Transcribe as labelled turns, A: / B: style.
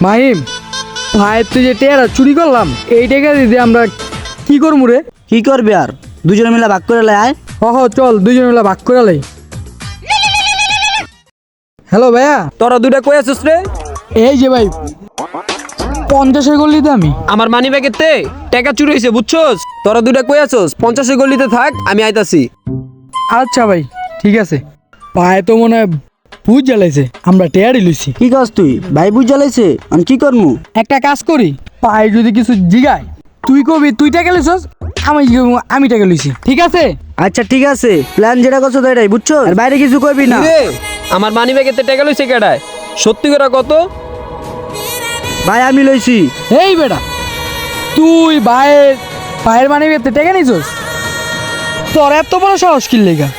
A: মাহিম ভাই তুই যে টেরা চুরি করলাম এই টাকা দিদি আমরা কি করবো রে?
B: কি করবি আর দুজনে মিলে ভাগ করে লাই আয়।
A: চল দুজনে মিলে ভাগ করে লাই। হ্যালো ভাইয়া,
C: তোরা দুইটা কই আছিস রে?
A: এই যে ভাই 50-এর গল্লিতে আমি।
C: আমার মানি ব্যাগেতে টাকা চুরি হয়েছে বুঝছস? তোরা দুইটা কই আছিস? 50-এর গলিতে থাক, আমি আইতাছি।
A: আচ্ছা ভাই ঠিক আছে। ভাই তো মনে হয় ভূত জ্বালাইছে, আমরা টেয়ারই লইছি।
B: কি কাজ তুই ভাই বুঝ জ্বালাইছে আমি কি করমু?
A: একটা কাজ করি, ভাই যদি কিছু জিগায় তুই কবি তুই টাকা লইছস, আমি টাকা লইছি, ঠিক আছে?
B: আচ্ছা ঠিক আছে, প্ল্যান যেটা করছো তো এটাই বুঝছো, আর বাইরে কিছু করবি না।
C: রে আমার মানি ব্যাগেতে টাকা লইছে কেডায়? সত্যি করে কত?
B: ভাই আমি লইছি।
A: এই বেটা তুই ভাইয়ের মানে টাকা নিছস? তোর এত বড় সাহস কি লেগা?